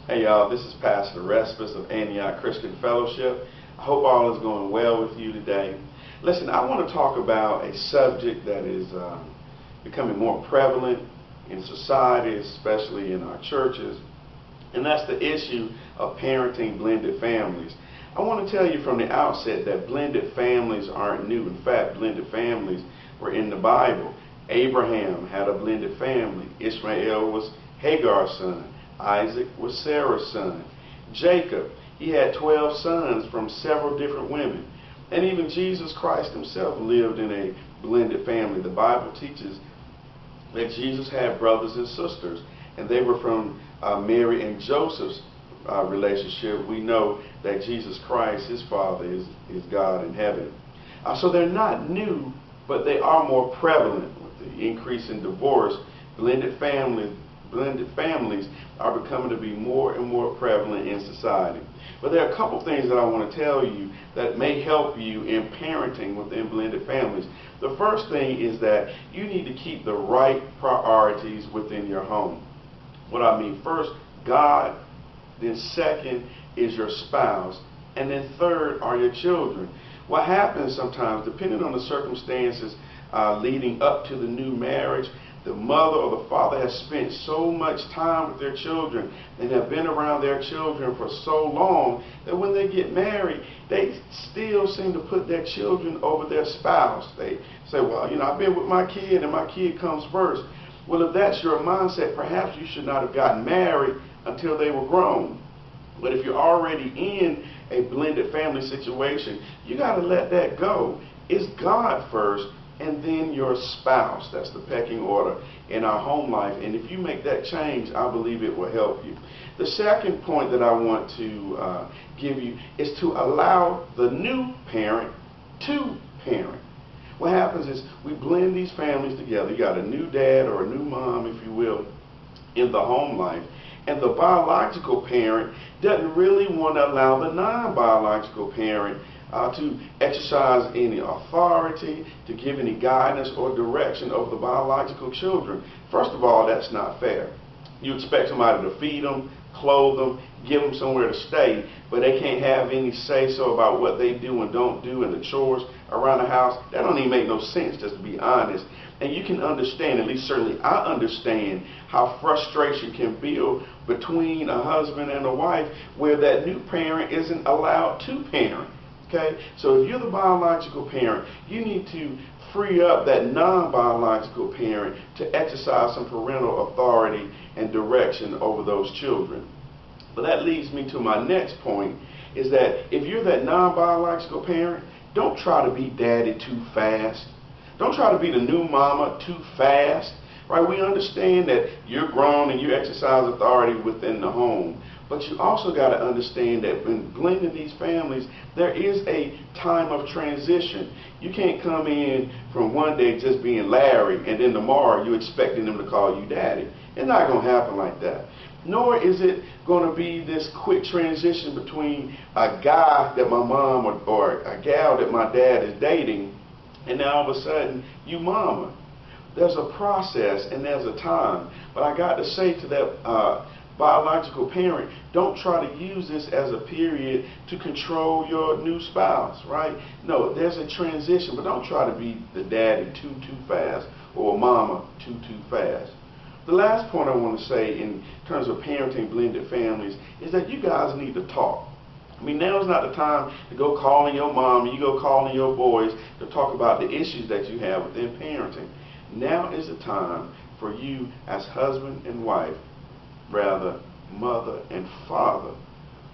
Hey y'all, this is Pastor Respis of Antioch Christian Fellowship. I hope all is going well with you today. Listen, I want to talk about a subject that is becoming more prevalent in society, especially in our churches, and that's the issue of parenting blended families. I want to tell you from the outset that blended families aren't new. In fact, blended families were in the Bible. Abraham had a blended family. Ishmael was Hagar's son. Isaac was Sarah's son. Jacob, he had 12 sons from several different women. And even Jesus Christ himself lived in a blended family. The Bible teaches that Jesus had brothers and sisters, and they were from Mary and Joseph's relationship. We know that Jesus Christ, his father, is God in heaven. So they're not new, but they are more prevalent. With the increase in divorce, blended families are becoming to be more and more prevalent in society. But there are a couple things that I want to tell you that may help you in parenting within blended families. The first thing is that you need to keep the right priorities within your home. What I mean, first, God, then second is your spouse, and then third are your children. What happens sometimes, depending on the circumstances leading up to the new marriage, the mother or the father has spent so much time with their children and have been around their children for so long that when they get married, they still seem to put their children over their spouse. They say, well, I've been with my kid and my kid comes first. Well, if that's your mindset, perhaps you should not have gotten married until they were grown. But if you're already in a blended family situation, you got to let that go. It's God first, and then your spouse. That's the pecking order in our home life. And if you make that change, I believe it will help you. The second point that I want to give you is to allow the new parent to parent. What happens is we blend these families together. You got a new dad or a new mom, if you will, in the home life. And the biological parent doesn't really want to allow the non-biological parent to exercise any authority, to give any guidance or direction over the biological children. First of all, that's not fair. You expect somebody to feed them, clothe them, give them somewhere to stay, but they can't have any say-so about what they do and don't do and the chores around the house. That don't even make no sense, just to be honest. And you can understand, at least certainly I understand, how frustration can build between a husband and a wife where that new parent isn't allowed to parent. Okay, so if you're the biological parent, you need to free up that non-biological parent to exercise some parental authority and direction over those children. But that leads me to my next point, is that if you're that non-biological parent, don't try to be daddy too fast. Don't try to be the new mama too fast. Right? We understand that you're grown and you exercise authority within the home. But you also got to understand that when blending these families, there is a time of transition. You can't come in from one day just being Larry and then tomorrow you're expecting them to call you daddy. It's not going to happen like that. Nor is it going to be this quick transition between a guy that my mom or a gal that my dad is dating and now all of a sudden you mama. There's a process and there's a time. But I got to say to that biological parent, don't try to use this as a period to control your new spouse, right? No, there's a transition, but don't try to be the daddy too fast or mama too fast. The last point I want to say in terms of parenting blended families is that you guys need to talk. I mean, now's not the time to go calling your mom and you go calling your boys to talk about the issues that you have within parenting. Now is the time for you as husband and wife, rather mother and father,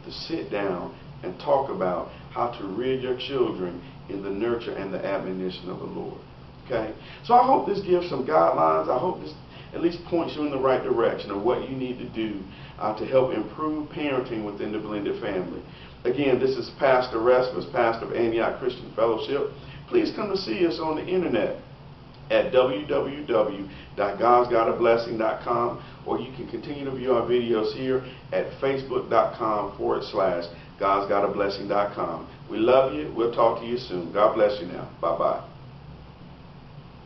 to sit down and talk about how to rear your children in the nurture and the admonition of the Lord. Okay? So I hope this gives some guidelines. I hope this at least points you in the right direction of what you need to do to help improve parenting within the blended family. Again, this is Pastor Respis, pastor of Antioch Christian Fellowship. Please come to see us on the internet at www.godsgotablessing.com, or you can continue to view our videos here at facebook.com/godsgotablessing.com. We love you. We'll talk to you soon. God bless you now. Bye-bye.